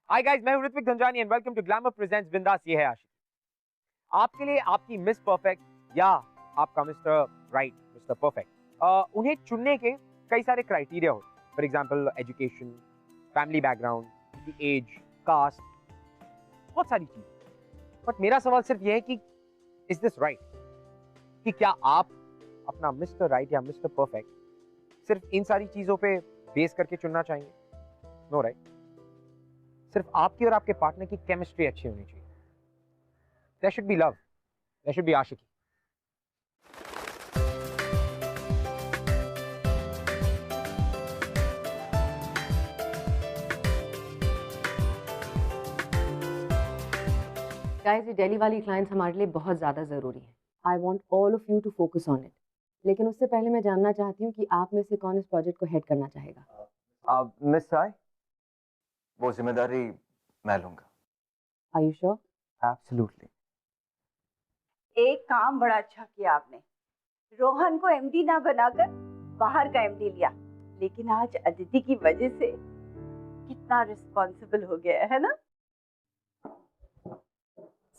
हाय guys, मैं हूं Ritvik Dhanjani and welcome to glamour presents Bindass ये है आशिक। आपके लिए आपकी मिस परफेक्ट या आपका मिस्टर राइट, मिस्टर परफेक्ट, उन्हें चुनने के कई सारे क्राइटेरिया होते हैं। For example education, family background, age, caste, बहुत सारी चीजें। बट मेरा सवाल सिर्फ यह है कि इज दिस राइट? कि क्या आप अपना मिस्टर राइट या मिस्टर परफेक्ट सिर्फ इन सारी चीजों पे बेस करके चुनना चाहेंगे? No right. सिर्फ आपकी और आपके पार्टनर की केमिस्ट्री अच्छी होनी चाहिए। There should be love. There should be Aashiqui. Guys, ये दिल्ली वाली क्लाइंट्स हमारे लिए बहुत ज़्यादा ज़रूरी है। I want all of you to focus on it. लेकिन उससे पहले मैं जानना चाहती हूँ कि आप में से कौन इस प्रोजेक्ट को हेड करना चाहेगा। मिस साई, वो जिम्मेदारी मैं लूंगा। Are you sure? एब्सोल्युटली। एक काम बड़ा अच्छा किया आपने, रोहन को एमडी ना बनाकर बाहर का एमडी लिया। लेकिन आज अदिति की वजह से कितना रिस्पॉन्सिबल हो गया है ना।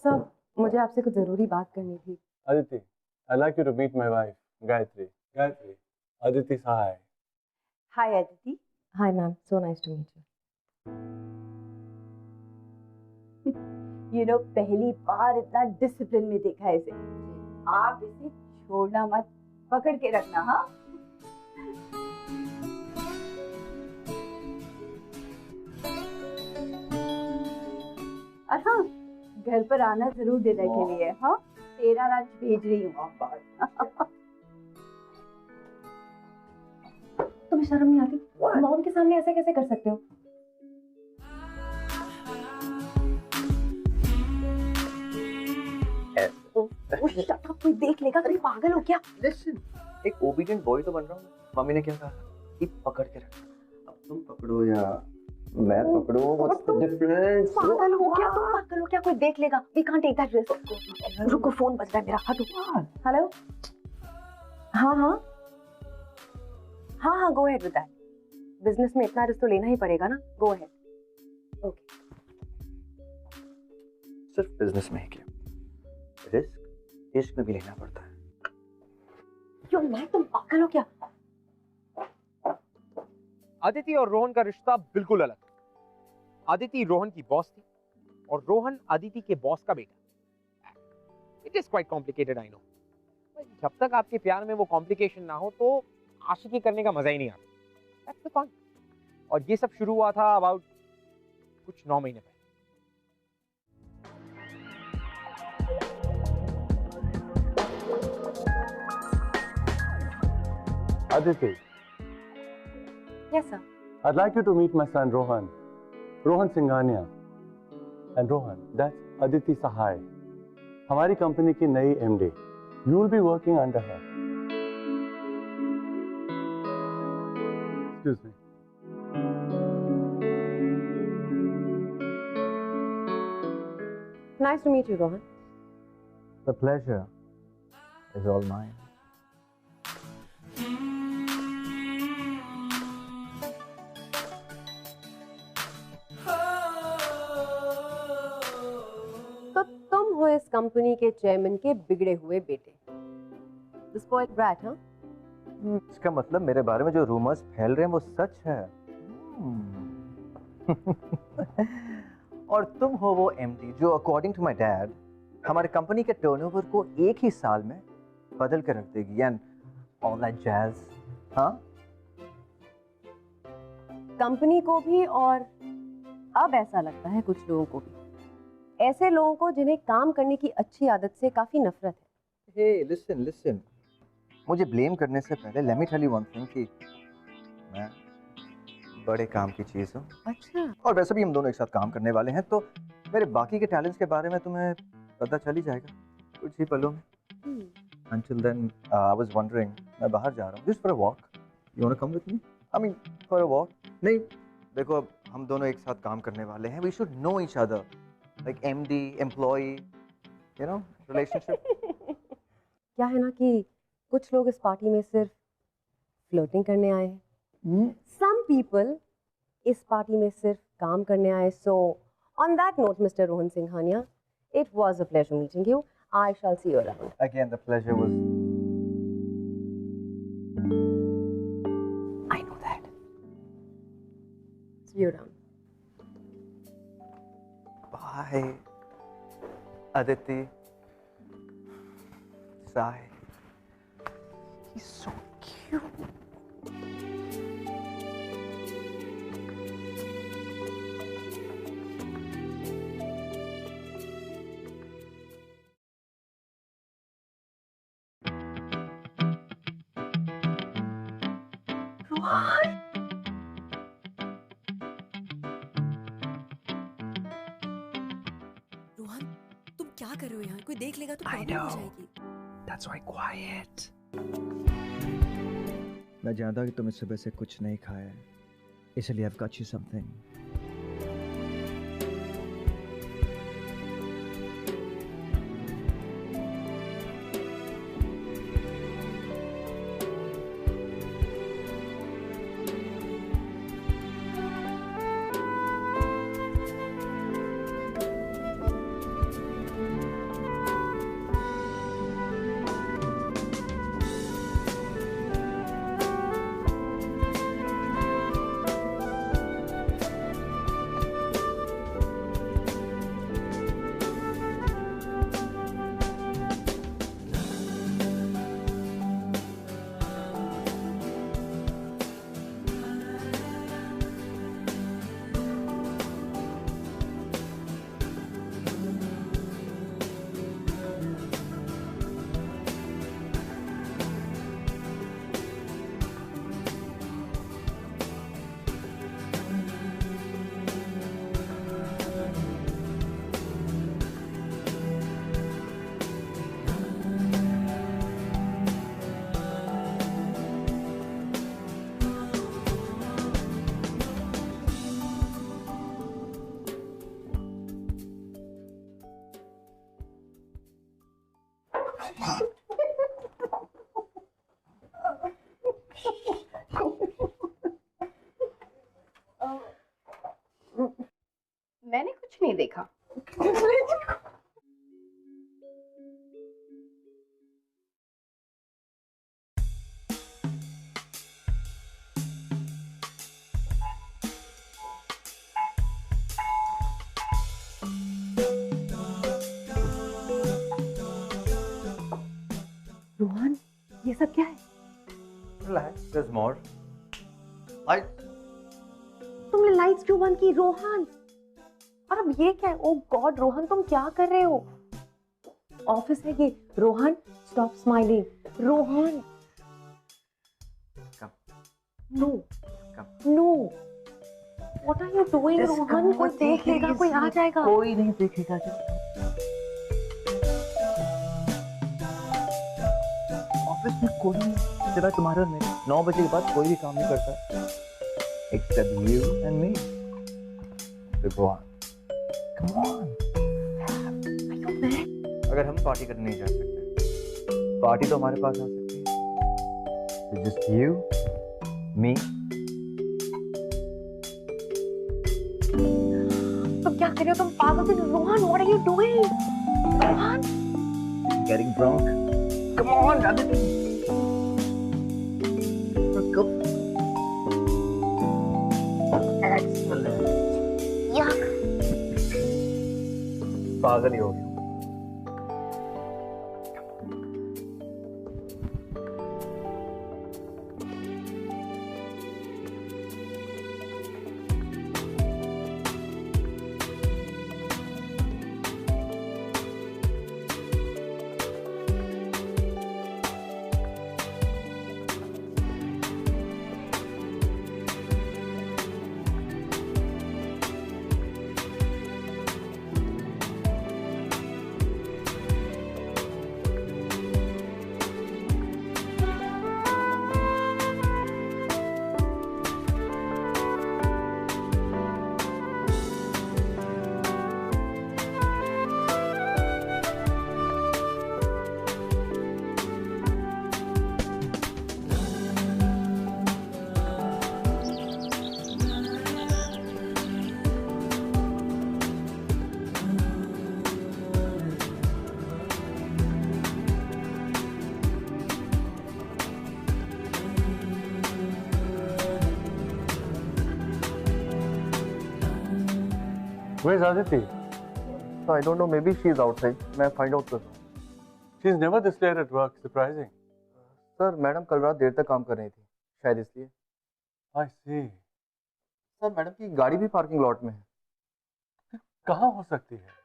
सर, मुझे आपसे कुछ ज़रूरी बात करनी थी। Aditi, I'd like you to meet my wife, Gayatri. Gayatri, Aditi Sahai. Hi Aditi. Hi ma'am, so nice to meet you. You know, पहली बार इतना डिसिप्लिन में देखा है इसे। आप इसे छोड़ना मत, पकड़ के रखना। हाँ, और हाँ, घर पर आना जरूर देने के लिए। हाँ, तेरा राज भेज रही हूँ। तुम्हें शर्म नहीं आती? मॉम के सामने ऐसे कैसे कर सकते हो? कोई देख लेगा, तुम पागल हो क्या? लिसन, एक ओबीडिएंट बॉय तो बन रहा हूँ। मम्मी ने क्या कहा? कि पकड़ के रख। अब तुम पकड़ो या मैं पकड़ूं, व्हाट्स द डिफरेंस? पागल हो क्या तुम? पागल हो क्या? कोई देख लेगा। We can't take that risk. रुको, फोन बज रहा है मेरा। हटो। हेलो। हाँ हाँ हाँ हाँ, go ahead with that. Business में इतना रिस्क तो लेना ही पड़ेगा ना। Go ahead. ओके। सिर्फ बिजनेस में ही क्या, रिस्क इश्क में भी लेना पड़ता है। क्यों मैं? तुम पागल हो क्या? अदिति और रोहन का रिश्ता बिल्कुल अलग था। अदिति रोहन की बॉस थी और रोहन अदिति के बॉस का बेटा। It is quite complicated, I know. जब तक आपके प्यार में वो कॉम्प्लिकेशन ना हो तो आशिकी करने का मजा ही नहीं आता। That's the fun. और ये सब शुरू हुआ था अबाउट कुछ 9 महीने पहले। Aditi, yes sir. I'd like you to meet my son Rohan. Rohan Singhania. And Rohan, that's Aditi Sahai. हमारी कंपनी की नई MD. You will be working under her. Excuse me. Nice to meet you, Rohan. The pleasure is all mine. तो तुम हो इस company के chairman के बिगड़े हुए बेटे। The spoiled brat, हाँ? इसका मतलब मेरे बारे में जो रूमर्स फैल रहे हैं वो सच है। और तुम हो वो एमडी जो अकॉर्डिंग टू माय डैड हमारे कंपनी के टर्नओवर को एक ही साल में बदल कर रख देगी एंड ऑल दैट जैज। हाँ, कंपनी को भी और अब ऐसा लगता है कुछ लोगों को भी। ऐसे लोगों को जिन्हें काम करने की अच्छी आदत से काफी नफरत है। हे लिसन लिसन, मुझे ब्लेम करने से पहले let me tell you one thing कि मैं बड़े काम की चीज हूँ। अच्छा। और वैसे भी हम दोनों एक साथ काम करने वाले हैं तो मेरे बाकी के टैलेंट्स के बारे में तुम्हें पता चल ही जाएगा कुछ ही पलों में। Until then, I was wondering, मैं बाहर जा रहा हूँ just for a walk. You wanna come with me? I mean, for a walk. नहीं, देखो अब हम दोनों एक साथ काम करने वाले हैं. We should know each other, like MD, employee, you know, relationship. क्या है ना कि कुछ लोग इस पार्टी में सिर्फ फ्लर्टिंग करने आए हैं। Some people इस पार्टी में सिर्फ काम करने आए. So on that note, Mr. Rohan Singhania, it was a pleasure meeting you. I shall see you around. Again, the pleasure was. I know that. See you around. Bye, Aditi. Sai. He's so cute. Rohan, तुम क्या कर रहे हो यहाँ? कोई देख लेगा तो प्रॉब्लम हो जाएगी. That's why quiet. मैं जानता हूँ कि तुमने सुबह से कुछ नहीं खाया है, इसलिए I've got you something. मैंने कुछ नहीं देखा. रोहन, ये सब क्या है? Relax, there's more. तुमने लाइट्स क्यों बंद की रोहन? और अब ये क्या है? ओ गॉड रोहन, तुम क्या कर रहे हो? ऑफिस है ये. Rohan, stop smiling. Rohan, Come. No Come. No. What are you doing Rohan? कोई देख लेगा, कोई आ जाएगा. कोई नहीं देखेगा. ऑफिस में कोई नहीं, सिवाय तुम्हारे और मेरे. 9 बजे के बाद कोई भी काम नहीं करता, except you and me. So go on. Come on. Are you mad? अगर हम पार्टी करने नहीं जा सकते, पार्टी तो हमारे पास आ सकती है. So just you, me. तुम क्या कर रहे हो? तुम पागल हो Rohan. What are you doing? Rohan, Getting drunk. Come on, Aditi. Go. Excellent. yuck. पागल ही हो गया. Where's Aditi? So I don't know, maybe she is outside. मैं find out करता हूँ. She's never this late at work. Surprising. Sir madam कल रात देर तक काम कर रही थी, शायद इसलिए. I see. सर मैडम की गाड़ी भी पार्किंग लॉट में है. कहाँ हो सकती है?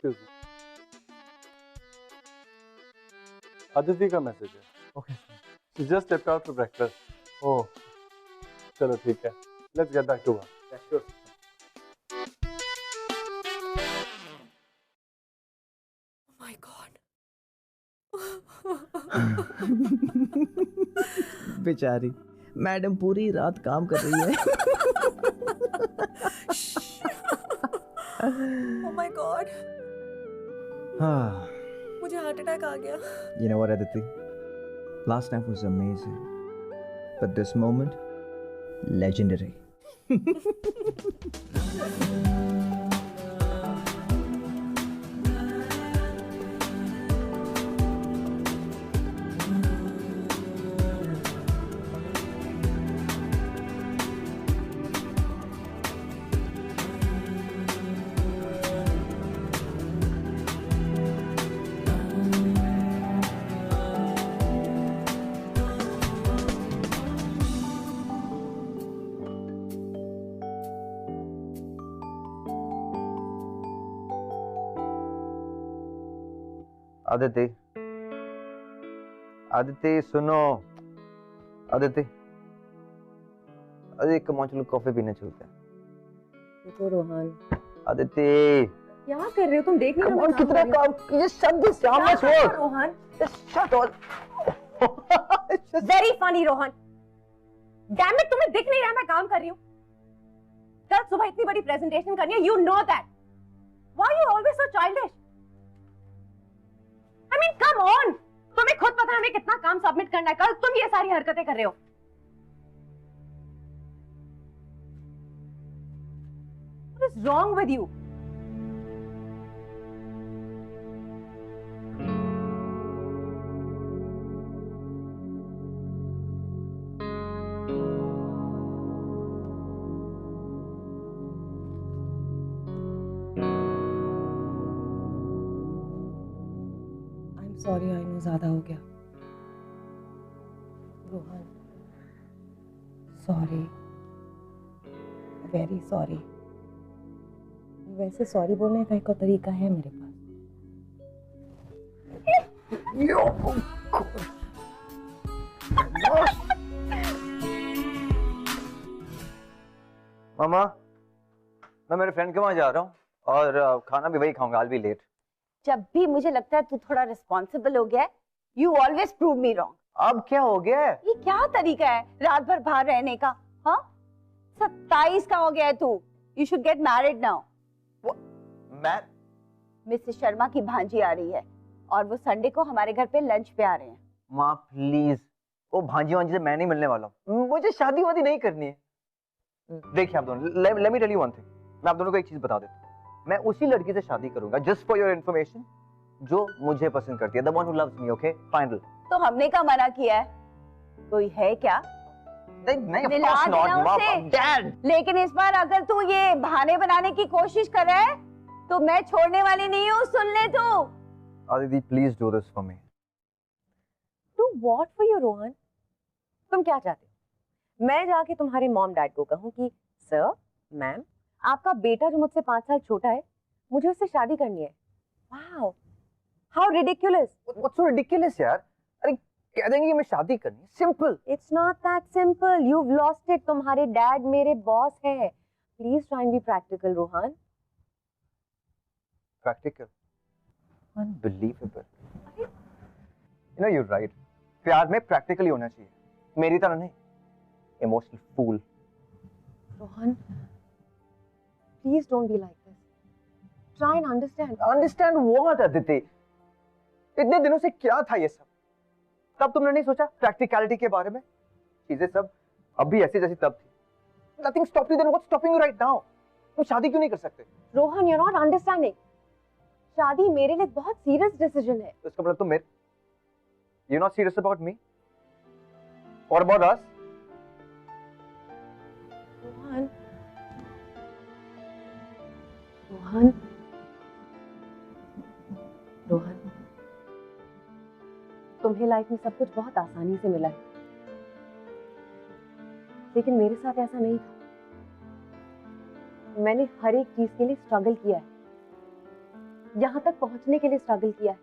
Excuse me. Aditi का मैसेज है. Okay. She just stepped out for breakfast. Oh. चलो ठीक है. Let's get back to work. Yeah, sure. Oh my God. बेचारी मैडम पूरी रात काम कर रही है. Oh my God. मुझे हार्ट अटैक आ गया. You know what, Aditi? Last night was amazing, but this moment, legendary. Aditi, Aditi सुनो, आदिति, अरे कम ऑन चलो कॉफी पीने चलते हैं. रुको रोहन. आदिति, क्या कर रहे हो तुम? देख नहीं कम रहे ऑन कितना काम, just shut this, how much work? Rohan. Just shut all. Very funny Rohan. Damn it, तुम्हें दिख नहीं रहा मैं काम कर रही हूँ? कल सुबह इतनी बड़ी प्रेजेंटेशन करनी है, you know that. Why you always so childish? I mean, come on! तुम्हें खुद पता है हमें कितना काम सबमिट करना है. कल तुम ये सारी हरकतें कर रहे हो. What is wrong with you? Sorry, I know ज्यादा हो गया. Rohan, sorry, very sorry. वैसे सॉरी बोलने का एक तरीका है मेरे पास. मामा, मैं मेरे फ्रेंड के वहाँ जा रहा हूँ और खाना भी वही खाऊंगा. I'll be late. जब भी मुझे लगता है तू थोड़ा रिस्पॉन्सिबल हो गया है, you always prove me wrong. अब क्या हो गया है? ये क्या तरीका है रात भर बाहर रहने का? हाँ, 27 का हो गया है तू. You should get married now. मैं मिसेस शर्मा की भांजी आ रही है और वो संडे को हमारे घर पे लंच पे आ रहे हैं. माँ प्लीज, वो भांजी वांजी से मैं नहीं मिलने वाला हूँ. मुझे शादी वादी नहीं करनी है. देखिए आप दोनों, let me tell you one thing. मैं आप दोनों को एक चीज बता देता हूँ. मैं उसी लड़की से शादी करूंगा, जस्ट फॉर योर इन्फॉर्मेशन, जो मुझे पसंद करती है. The one who loves me. Okay, final. तो हमने क्या मना किया है? कोई है क्या? नहीं, of मिला course not, देना Mom. उसे. Dad. लेकिन इस बार अगर तू ये बहाने बनाने की कोशिश कर रहा है तो मैं छोड़ने वाली नहीं हूँ. सुन ले तू. Aditi, please do this for me. Do what for you, Rohan? तुम क्या चाहते हो? मैं जाके तुम्हारे मॉम डैड को कहूँ कि सर, मैम, आपका बेटा जो मुझसे 5 साल छोटा है, मुझे उससे शादी करनी है. Wow, how ridiculous. What's so ridiculous यार? अरे कह देंगे कि मैं शादी करनी है. Simple. It's not that simple. You have lost it. तुम्हारे डैड मेरे बॉस है. Please try and be practical Rohan. Practical. Unbelievable. You know, you're right. प्यार में practically होना चाहिए. मेरी तरह नहीं. Emotional fool. Rohan, please don't be like this. Try and understand. Understand what, Aditi? इतने दिनों से क्या था ये सब? तब तुमने नहीं सोचा practicality के बारे में? चीजें सब अब भी ऐसी जैसी तब थी। Nothing stopped you then, what's stopping you right now? तुम शादी क्यों नहीं कर सकते? Rohan, you're not understanding. शादी मेरे लिए बहुत सीरियस डिसीजन है। तो इसका मतलब तुम मेरे You're not serious about me? Or about us? Rohan, Rohan, Rohan, तुम्हें लाइफ में सब कुछ बहुत आसानी से मिला है, लेकिन मेरे साथ ऐसा नहीं था। मैंने हर एक चीज के लिए स्ट्रगल किया है, यहां तक पहुंचने के लिए स्ट्रगल किया है।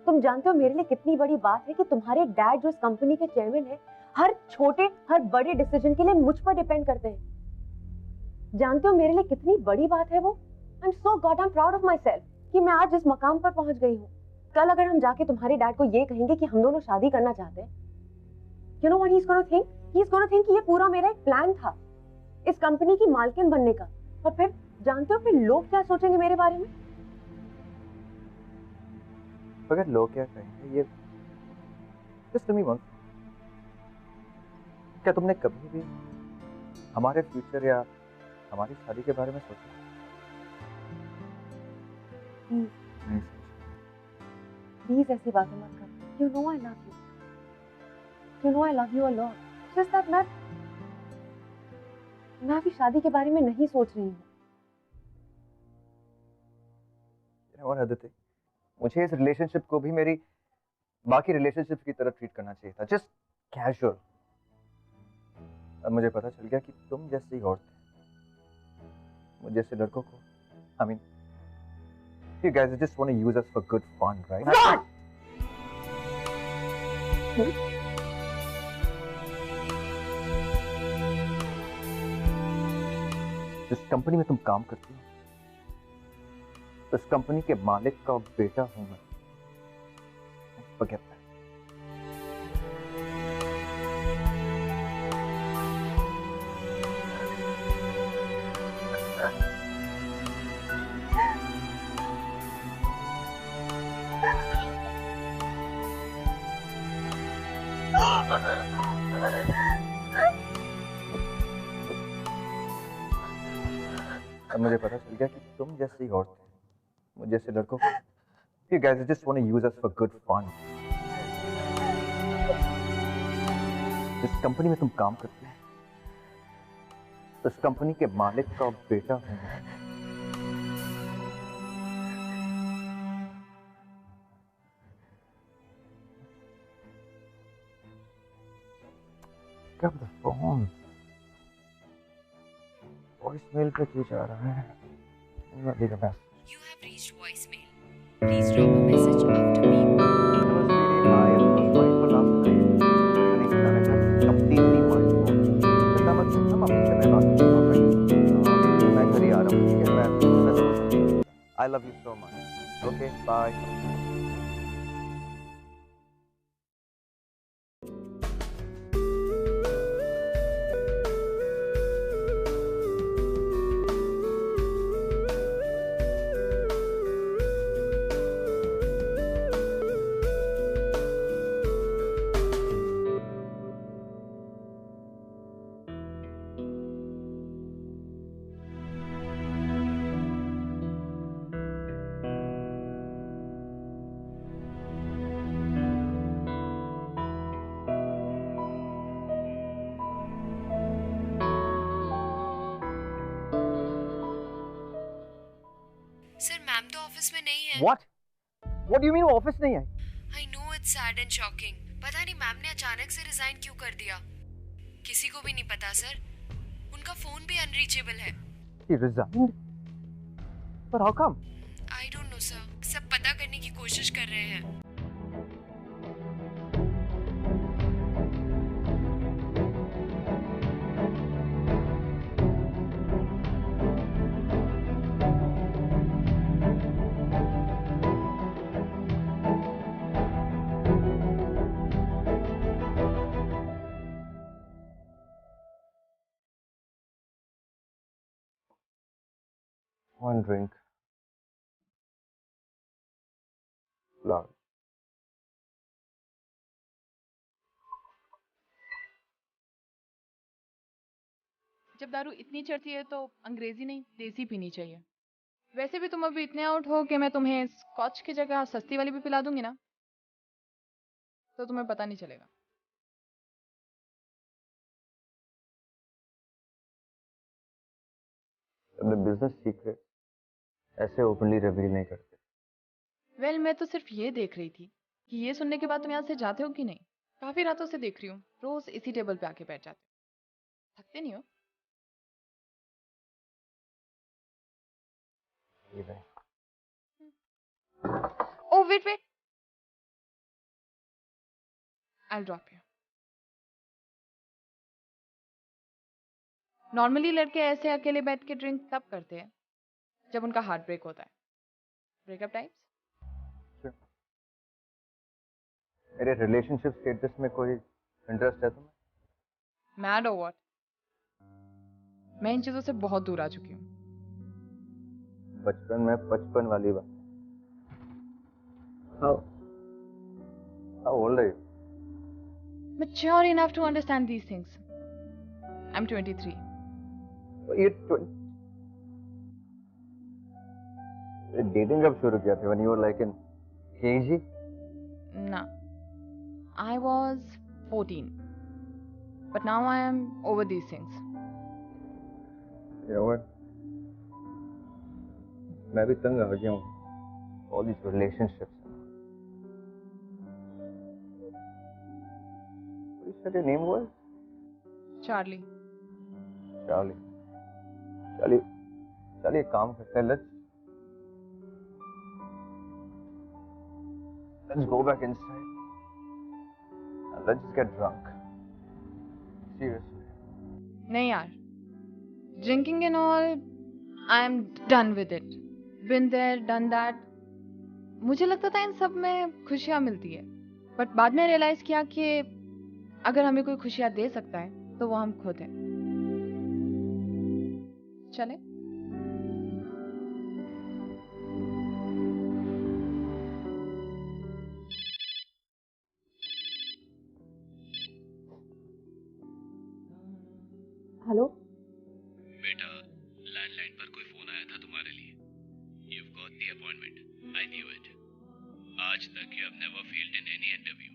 तुम जानते हो मेरे लिए कितनी बड़ी बात है कि तुम्हारे डैड जो इस कंपनी के चेयरमैन है, हर छोटे हर बड़े डिसीजन के लिए मुझ पर डिपेंड करते हैं। जानते हो मेरे लिए कितनी बड़ी बात है वो। I am so goddamn proud of myself कि मैं आज इस मकाम पर पहुंच गई हूँ। कल अगर हम जाके तुम्हारे डैड को ये कहेंगे कि हम दोनों शादी करना चाहते हैं, you know what he is gonna think? He is gonna think कि ये पूरा मेरा एक प्लान था इस कंपनी की मालकिन बनने का। और फिर जानते हो फिर लोग क्या सोचेंगे मेरे बारे में? अगर लोग क्या कहेंगे, ये Just tell me one thing. क्या तुमने कभी भी हमारे फ्यूचर या हमारी शादी के बारे में सोचा? नहीं सोचा। प्लीज ऐसी बातें मत कर। You know I love you, you no I love you a lot. Just that मैं अभी शादी के बारे में नहीं सोच रही हूँ। और आदत है, मुझे इस रिलेशनशिप को भी मेरी बाकी रिलेशनशिप की तरह ट्रीट करना चाहिए था, जस्ट कैजुअल। अब मुझे पता चल गया कि तुम जैसी औरतें मुझे जैसे लड़कों को, I mean, you guys just want to use us for good fun, right? जिस कंपनी में तुम काम करती हो, उस कंपनी के मालिक का बेटा हूं मैं। Forget that. अब मुझे पता चल गया कि तुम जैसी औरतें मुझे जैसे लड़कों को, you guys just want to use us for good fun. जिस कंपनी में तुम काम करते हो, उस कंपनी के मालिक का बेटा हूं मैं। कब द फोन वॉइसमेल पे क्यों जा रहा है? मैं देख रहा हूं। You have reached voicemail. Please drop a message after beep. I love you so much. Okay, bye. Sir ma'am तो ऑफिस में नहीं है। What? What do you mean वो ऑफिस नहीं आई? I know it's sad and shocking. पता नहीं ma'am ने अचानक से रिजाइन क्यों कर दिया, किसी को भी नहीं पता सर। उनका फोन भी अनरीचेबल है। She resigned? But how come? I don't know sir, सब पता करने की कोशिश कर रहे हैं। One drink. Love. जब दारू इतनी चढ़ती है तो अंग्रेजी नहीं देसी पीनी चाहिए। वैसे भी तुम अभी इतने आउट हो कि मैं तुम्हें स्कॉच की जगह सस्ती वाली भी पिला दूंगी ना, तो तुम्हें पता नहीं चलेगा। अपने बिजनेस सीक्रेट ऐसे ओपनली रिवील नहीं करते। वेल, मैं तो सिर्फ ये देख रही थी कि ये सुनने के बाद तुम यहाँ से जाते हो कि नहीं। काफी रातों से देख रही हूँ, रोज इसी टेबल पे आके बैठ जाते हो। थकते नहीं हो? Oh, wait. I'll drop you. Normally लड़के ऐसे अकेले बैठ के ड्रिंक तब करते हैं जब उनका हार्ट ब्रेक होता है। Breakup times. मेरे रिलेशनशिप स्टेटस में कोई इंटरेस्ट है तुम्हें? मैड और व्हाट? मैं इन चीजों से बहुत दूर आ चुकी हूँ। बचपन में 55 वाली बात। How old are you? Mature enough to understand these things. I'm 23. You're 20. Dating कब शुरू किया था? When you were like in KG? No. I was 14. But now I am over these things. You know what? मैं भी तंग आ गया हूँ all these relationships. You said your name was? Charlie. चलिए एक काम करते हैं, let's go back inside and let's just get drunk. Seriously. नहीं यार, drinking and all, I am done with it. Been there, done that. मुझे लगता था इन सब में खुशियाँ मिलती है, बट बाद में रियलाइज किया कि अगर हमें कोई खुशियाँ दे सकता है तो वो हम खुद हैं। चले? हेलो बेटा, लैंडलाइन पर कोई फोन आया था तुम्हारे लिए। You've got the appointment. I knew it. आज तक you have never failed in any interview.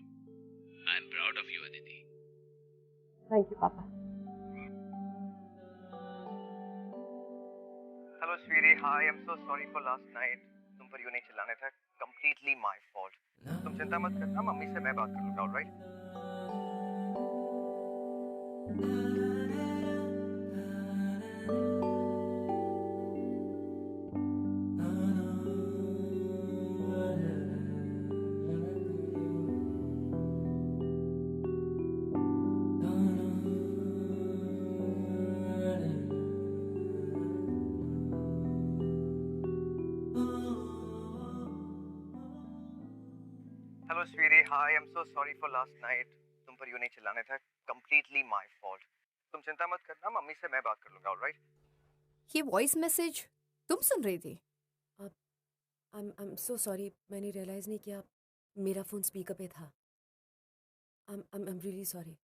I am proud of you, Aditi. Thank you पापा। Hello, sweetie. Hi, I'm so sorry for last night. तुम पर यूं नहीं चिल्लाने था. Completely my fault. तुम चिंता मत करना, मम्मी से मैं बात कर लूँगा, all right? Hello, sweetie. Hi, I'm so sorry for last night. तुम पर यूं नहीं चिल्लाने था. Completely my fault. तुम चिंता मत करना, मम्मी से मैं बात कर लूँगा, all right? ये वॉइस मैसेज तुम सुन रही थी? I'm so sorry. मैंने रियलाइज नहीं किया मेरा फोन स्पीकर पे था. I'm really sorry.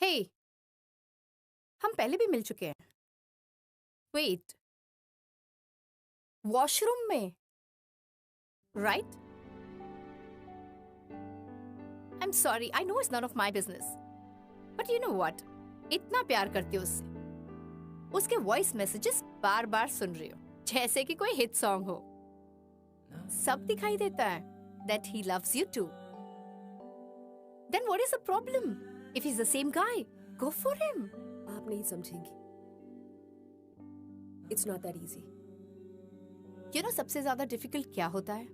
हे, हम पहले भी मिल चुके हैं. वेट, वॉशरूम में, right? I'm sorry. I know it's none of my business. But you know what? इतना प्यार करती हो उससे, उसके वॉइस मैसेजेस बार बार सुन रही हो जैसे कि कोई हिट सॉन्ग हो. सब दिखाई देता है that he loves you too. Then what is the problem? If he's the same guy, go for him. आप नहीं समझेंगी. It's not that easy. You know सबसे ज्यादा डिफिकल्ट क्या होता है?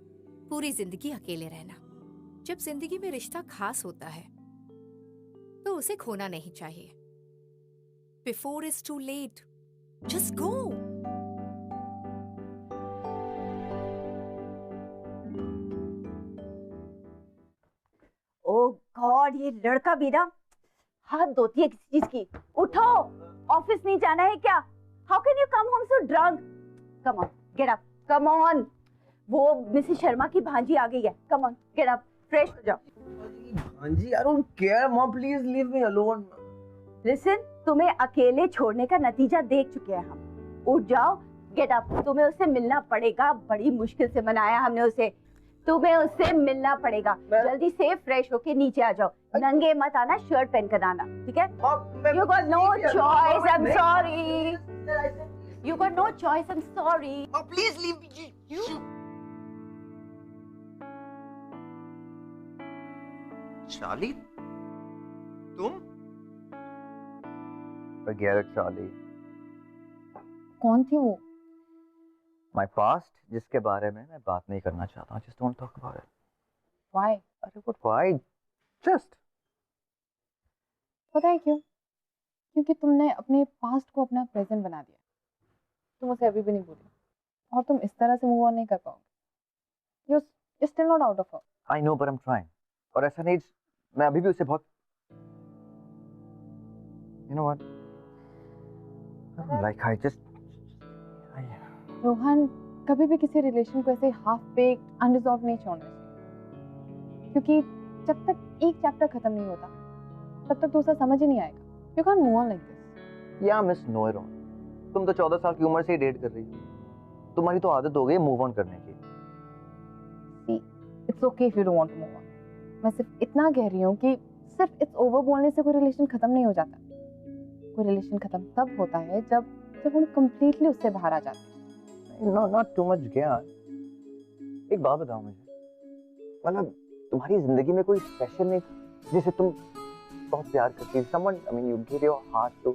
पूरी जिंदगी अकेले रहना. जब जिंदगी में रिश्ता खास होता है तो उसे खोना नहीं चाहिए. Before it's too late, just go. Oh God, ये लड़का भी ना हाथ धोती है किसी चीज की. उठो, ऑफिस नहीं जाना है क्या? How can you come home so drunk? Come on, get up, come on. वो मिसेस शर्मा की भांजी आ गई है. Come on, get up, fresh हो जाओ. भांजी, I don't care, mom. Please leave me alone. Listen, तुम्हें अकेले छोड़ने का नतीजा देख चुके हैं हम। उठ जाओ, गेट अप। तुम्हें उससे मिलना पड़ेगा, बड़ी मुश्किल से मनाया हमने उसे। तुम्हें उससे मिलना पड़ेगा। जल्दी से फ्रेश होके नीचे आ जाओ। नंगे मत आना, शर्ट पहन कर आना, ठीक है? You got no choice, I'm sorry. You got no choice, I'm sorry. Oh, please leave me. You. Charlie, तुम? Forget it, Charlie. कौन थी वो? My past, जिसके बारे में मैं बात नहीं करना चाहता हूँ. Just don't talk about it. Why? अरे what why? Just. पता है क्यों? क्योंकि तुमने अपने पास्ट को अपना प्रेजेंट बना दिया। तुम उसे अभी भी नहीं भूली और तुम इस तरह से मूव ऑन नहीं कर पाओगे। You're still not out of her. I know, but I'm trying. और ऐसा नहीं, मैं अभी भी उसे बहुत, you know what? Like I just. Rohan, कभी भी किसी रिलेशन को ऐसे हाफ बेक्ड अनरिजॉल्व नहीं छोड़ना चाहिए, क्योंकि जब तक एक चैप्टर खत्म नहीं होता तब तक दूसरा समझ ही नहीं आएगा। You can't move on like this. Yeah, Miss Know It All. तुम तो 14 साल की उम्र से ही डेट कर रही हो। तुम्हारी तो आदत हो गई मूव ऑन करने की। See, it's okay if you don't want to move on. मैं सिर्फ इतना कह रही हूँ कि सिर्फ it's over बोलने से कोई रिलेशन खत्म नहीं हो जाता। कोई रिलेशन खत्म तब होता है जब हम completely उससे बाहर आ जाते हैं। No, not too much ज्ञान। एक बात बताओ मुझे, मतलब तुम्हारी जिंदगी में कोई स्पेशल नहीं जिसे तुम बहुत प्यार करती है? Someone, I mean, you give your heart to.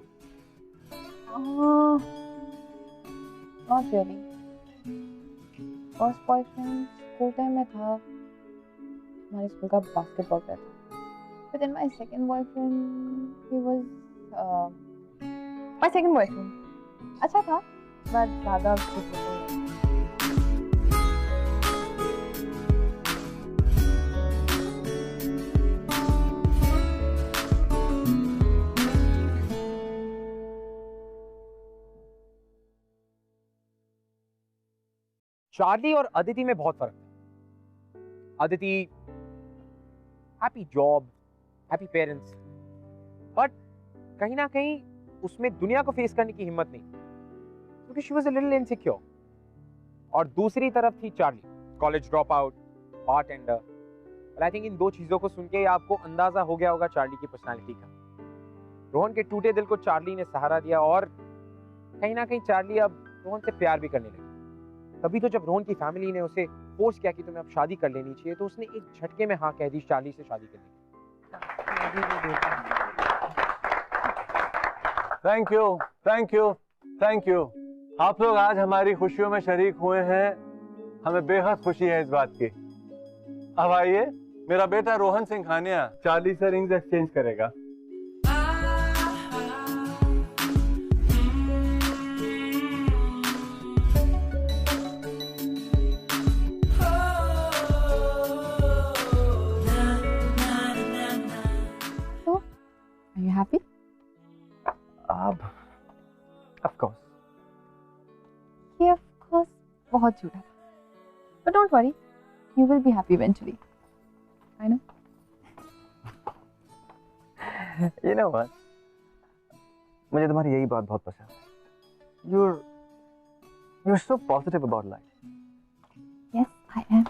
Not really. First boyfriend school time में था, हमारे स्कूल का बास्केटबॉल प्लेयर था। But then my second boyfriend, he was my second boyfriend। अच्छा था, but ज़्यादा कुछ नहीं। चार्ली और अदिति में बहुत फर्क है। Aditi happy job, happy parents, but कहीं ना कहीं उसमें दुनिया को फेस करने की हिम्मत नहीं, क्योंकि she was a little insecure. और दूसरी तरफ थी Charlie, college drop out, bartender. और आई थिंक इन दो चीजों को सुन के आपको अंदाजा हो गया होगा चार्ली की पर्सनालिटी का। रोहन के टूटे दिल को चार्ली ने सहारा दिया और कहीं ना कहीं चार्ली अब रोहन से प्यार भी करने लगी। तभी तो जब रोहन की फैमिली ने उसे फोर्स किया कि तुम्हें अब शादी कर लेनी चाहिए, तो उसने एक झटके में हाँ कह दी चार्ली से शादी करने की। Thank you, thank you, thank you. आप लोग आज हमारी खुशियों में शरीक हुए हैं, हमें बेहद खुशी है इस बात की। अब आइए, मेरा बेटा रोहन सिंघानिया चार्ली से रिंग्स एक्सचेंज करेगा। Are you happy? Of course. Yeah, of course. बहुत झूठा था. But don't worry, you will be happy eventually. I know. You know what? मुझे तुम्हारी यही बात बहुत पसंद है। You're so positive about life. Yes, I am.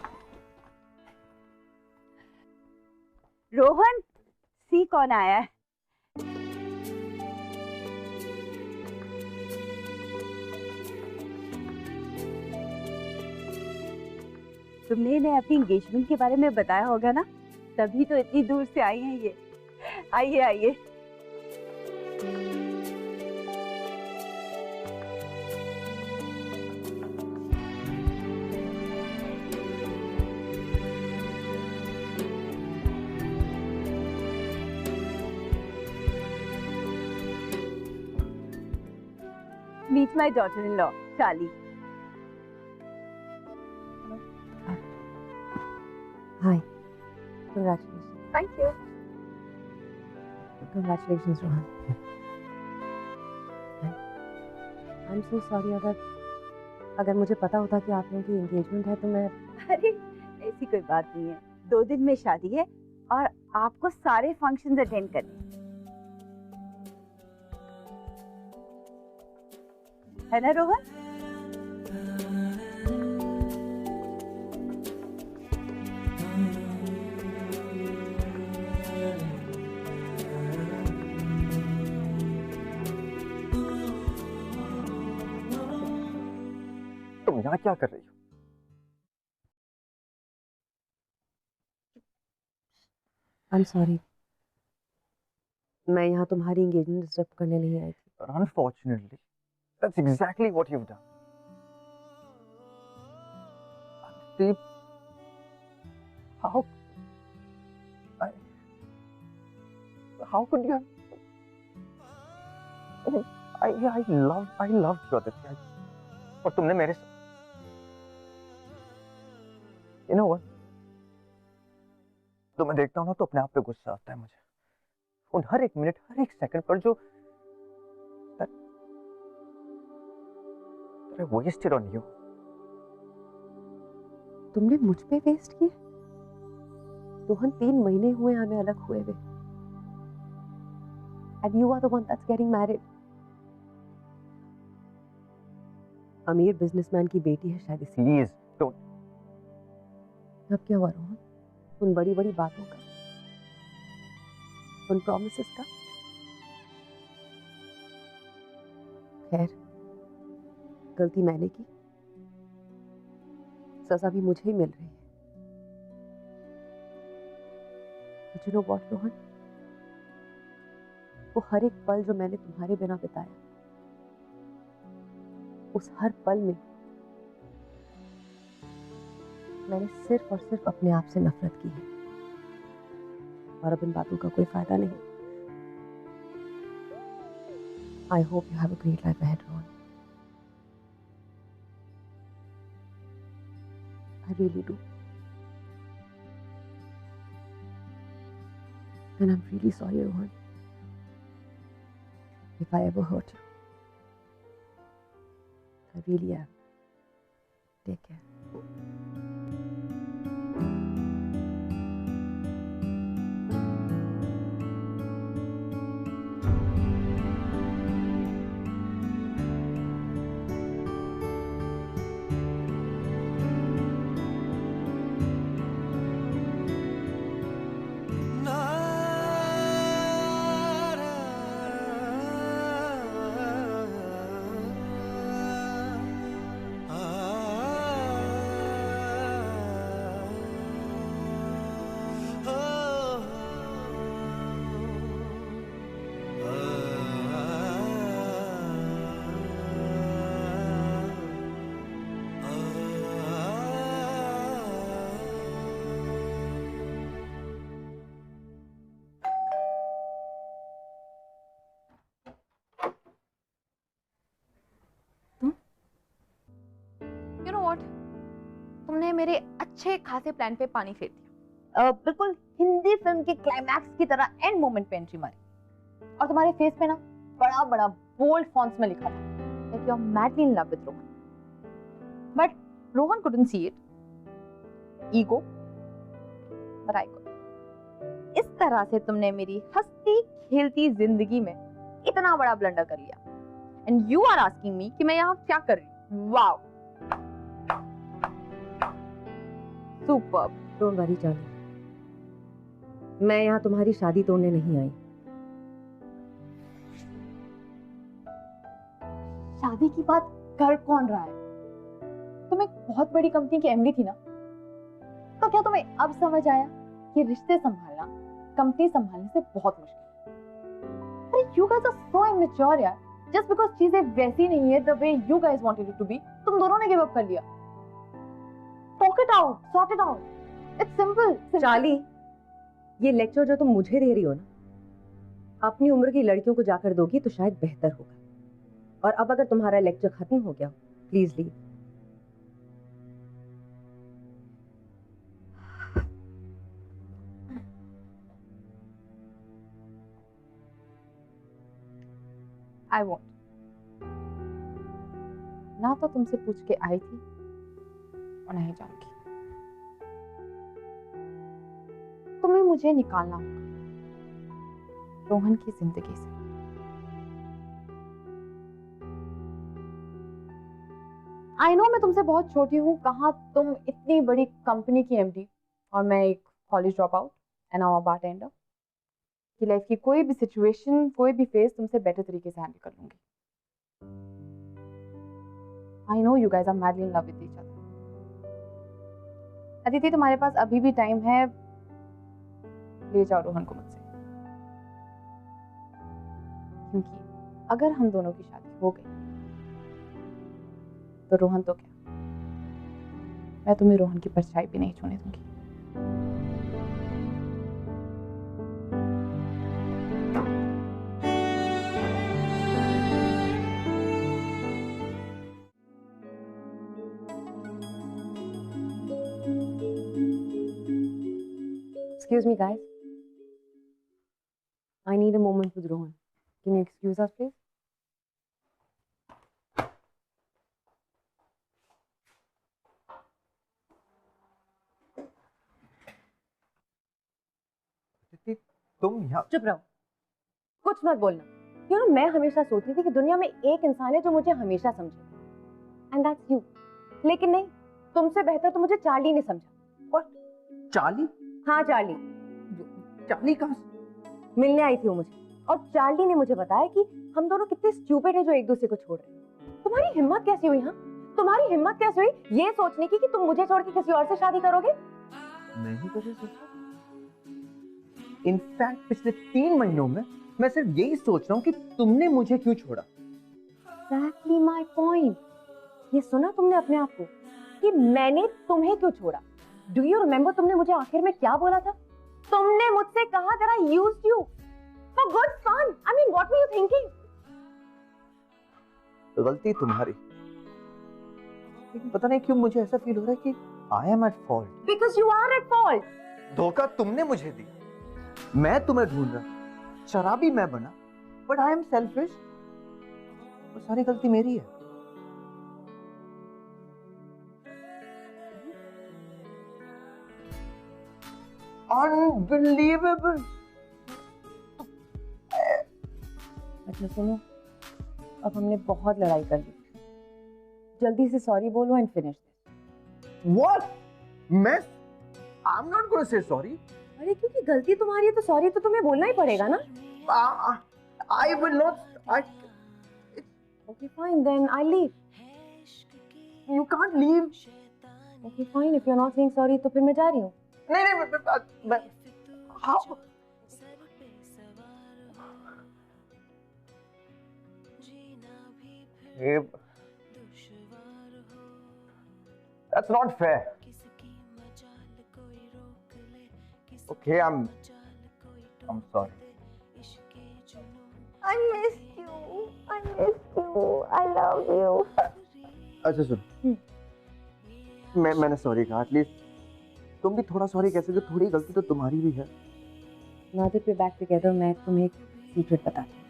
Rohan, सी कौन आया है? तुमने इन्हें अपनी एंगेजमेंट के बारे में बताया होगा ना, तभी तो इतनी दूर से आई हैं ये। आइए आइए। Meet my daughter-in-law, Charlie. Hi. Congratulations. Thank you. Congratulations, Rohan. I'm so sorry अगर मुझे पता होता कि आप लोगों की एंगेजमेंट है तो मैं। अरे ऐसी कोई बात नहीं है, 2 दिन में शादी है और आपको सारे फंक्शंस अटेंड करने हैं। है ना रोहन? तुम यहाँ क्या कर रही हो? आई एम सॉरी, मैं यहाँ तुम्हारी एंगेजमेंट डिस्टर्ब करने नहीं आई थी। Unfortunately, that's exactly what you've done. Deep, how could you have? I loved you, Aditya. और तुमने मेरे साथ, you know what? तो मैं देखता हूँ ना तो अपने आप पे गुस्सा आता है मुझे। उन हर एक मिनट, हर एक सेकंड पर जो I wasted on you. तुमने मुझ पे वेस्ट किए? रोहन 3 महीने हुए हमें अलग हुए हुए, and you are the one that's getting married. अमीर बिजनेसमैन की बेटी है शायद इसलिए। Please don't. अब क्या हुआ रोहन? उन बड़ी बड़ी बातों का, उन प्रॉमिसेस का? खैर, गलती मैंने की, सजा भी मुझे ही मिल रही है। But you know what, Rohan? वो हर एक पल जो मैंने तुम्हारे बिना बिताया, उस हर पल में मैंने सिर्फ और सिर्फ अपने आप से नफरत की है, और अब इन बातों का कोई फायदा नहीं। I hope you have a great life ahead, Rohan. I really do. And I'm really sorry, Rohan, if I ever hurt you. I really am. Take care. तुमने मेरे अच्छे खासे प्लान पे पानी फेर दिया। बिल्कुल हिंदी फिल्म के क्लाइमैक्स की तरह एंड मोमेंट पे एंट्री मारी, और तुम्हारे फेस पे ना बड़ा बड़ा बोल्ड फॉन्ट्स में लिखा था that you are madly in love with Rohan. But Rohan couldn't see it. Ego. But I could. इस तरह से तुमने मेरी हंसती खेलती जिंदगी में इतना बड़ा ब्लंडर कर लिया, and you are asking me कि मैं यहाँ क्या कर रही हूँ? Wow. Superb. Don't worry, Charlie. मैं यहाँ तुम्हारी शादी तोड़ने नहीं आई। शादी की बात कर कौन रहा है? तुम एक बहुत बड़ी कंपनी की एमडी थी ना, तो क्या तुम्हें अब समझ आया कि रिश्ते संभालना कंपनी संभालने से बहुत मुश्किल है? अरे you guys are so immature यार। Just because चीजें वैसी नहीं है the way you guys wanted it to be, तुम दोनों ने गिव अप कर लिया। Talk it out, sort it out. It's simple. Charlie, ये लेक्चर जो तुम मुझे दे रही हो ना, अपनी उम्र की लड़कियों को जाकर दोगी तो शायद बेहतर होगा। और अब अगर तुम्हारा लेक्चर खत्म हो गया, प्लीज लीव। I won't. ना तो तुमसे पूछ के आई थी और नहीं जाऊंगी। तुम्हें मुझे निकालना होगा रोहन की जिंदगी से। आई नो मैं तुमसे बहुत छोटी हूँ, कहाँ तुम इतनी बड़ी कंपनी की एमडी और मैं एक college drop out and now a bartender. कि लाइफ की कोई भी सिचुएशन, कोई भी फेस तुमसे बेटर तरीके से हैंडल कर लूंगी। I know you guys are madly in love with each other. Aditi तुम्हारे पास अभी भी टाइम है, ले जाओ रोहन को मुझसे, क्योंकि अगर हम दोनों की शादी हो गई तो रोहन तो क्या, मैं तुम्हें रोहन की परछाई भी नहीं छूने दूंगी। Excuse me, guys. I need a moment with Rohan. Can you excuse us, please? तुम यहाँ चुप रहो, कुछ मत बोलना। You know, मैं हमेशा सोचती थी कि दुनिया में एक इंसान है जो मुझे हमेशा समझे, and that's you. लेकिन नहीं, तुमसे बेहतर तो मुझे चार्ली ने समझा। और चार्ली? हाँ चार्ली। चार्ली कहाँ से? मिलने आई थी वो मुझे, और चार्ली ने मुझे बताया कि हम दोनों कितने स्टूपिड हैं जो एक दूसरे को छोड़ रहे हैं। तुम्हारी हिम्मत कैसी हुई? हाँ, तुम्हारी हिम्मत कैसे हुई ये सोचने की कि तुम मुझे छोड़ के किसी और से शादी करोगे? नहीं कभी सोचा। इनफैक्ट पिछले 3 महीनों में मैं सिर्फ यही सोच रहा हूँ कि तुमने मुझे क्यों छोड़ा। Exactly my point. ये सुना तुमने अपने आप को कि मैंने तुम्हें क्यों छोड़ा? Do you remember तुमने मुझे आखिर में क्या बोला था? तुमने मुझसे कहा that I used you for good fun. I mean, what were you thinking? गलती तुम्हारी, लेकिन पता नहीं क्यों मुझे ऐसा फील हो रहा है कि I am at fault. Because you are at fault. धोखा तुमने मुझे दी, मैं तुम्हें ढूंढ रहा, शराबी मैं बना, but I am selfish. वो सारी गलती मेरी है। Unbelievable. अच्छा सुनो, अब हमने बहुत लड़ाई कर ली, जल्दी से सॉरी बोलो एंड फिनिश दिस। What? मैं? I'm not going to say sorry. अरे क्योंकि गलती तुम्हारी है तो सॉरी तो तुम्हें बोलना ही पड़ेगा ना। I will not. Okay, fine then. I'll leave. You can't leave. Okay, fine. If you're not saying sorry, तो फिर मैं जा रही हूँ। नहीं, how? That's not fair. Okay, I'm sorry. I miss you. I miss you. I love you. अच्छा सुन, मैंने sorry कहा, एटलीस्ट तुम भी थोड़ा सॉरी कह सकते हो, थोड़ी गलती तो तुम्हारी भी है। Now that we're back together, मैं तुम्हें एक सीक्रेट बताती हूँ।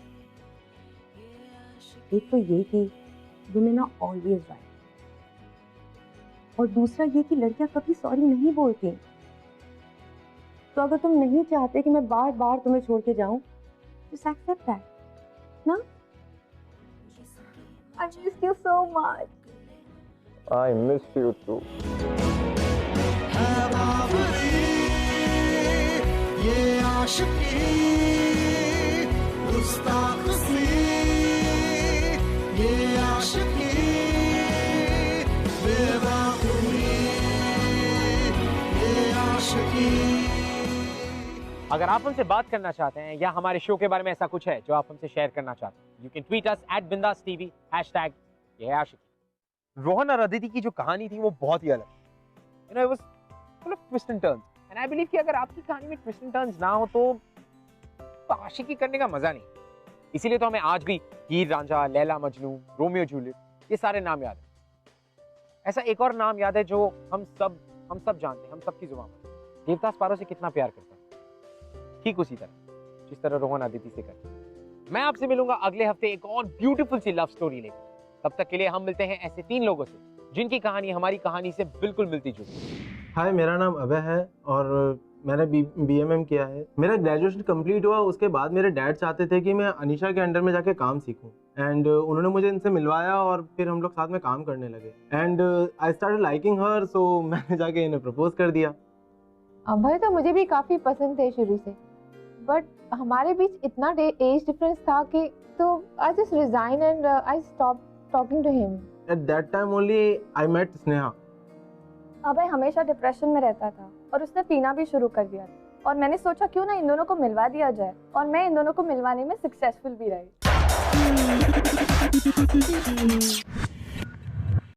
एक तो ये कि women are always right, और दूसरा ये कि लड़कियां कभी सॉरी नहीं बोलती। तो अगर तुम नहीं चाहते कि मैं बार बार तुम्हें छोड़ के जाऊं, just accept that, ना? I miss you so much. I miss you too. ये आशिकी गुस्ताखी, ये आशिकी बेवकूफी, ये आशिकी। अगर आप हमसे बात करना चाहते हैं या हमारे शो के बारे में ऐसा कुछ है जो आप हमसे शेयर करना चाहते हैं, you can tweet us @bindaastv #ये आशिकी। रोहन और अदिति की जो कहानी थी वो बहुत ही अलग, you know, it was full of twist and turns, and I believe कि अगर आपकी कहानी में ट्विस्ट एंड टर्न्स ना हो तो आशिकी करने का मजा नहीं। इसीलिए तो हमें आज भी हीर रांझा, लैला मजनू, रोमियो जूलियट, ये सारे नाम याद है। ऐसा एक और नाम याद है जो हम सब जानते हैं, हम सबकी जुबान पर। देवदास पारो से कितना प्यार करता है, ठीक उसी तरह जिस तरह रोहन अदिति से करता है। मैं आपसे मिलूंगा अगले हफ्ते एक और ब्यूटीफुल सी लव स्टोरी लेकर। तब तक के लिए हम मिलते हैं ऐसे 3 लोगों से जिनकी कहानी हमारी कहानी से बिल्कुल मिलती जुलती। हाय, मेरा नाम अभय है और मैंने बीएमएम किया है। मेरा ग्रेजुएशन कंप्लीट हुआ, उसके बाद मेरे डैड चाहते थे कि मैं अनीशा के अंडर में जाके काम सीखूं। एंड उन्होंने मुझे इनसे मिलवाया और फिर हम लोग साथ में काम करने लगे एंड आई स्टार्टेड लाइकिंग हर, सो मैंने जाके इन्हें प्रपोज कर दिया। अभय तो मुझे भी काफी पसंद थे शुरू से, बट हमारे बीच इतना एज डिफरेंस था कि तो I just resign and I stop talking to him. At that time only I met Sneha. Abhay हमेशा डिप्रेशन में रहता था और उसने पीना भी शुरू कर दिया था और मैंने सोचा क्यों ना इन दोनों को मिलवा दिया जाए और मैं इन दोनों को मिलवाने में सक्सेसफुल भी रही।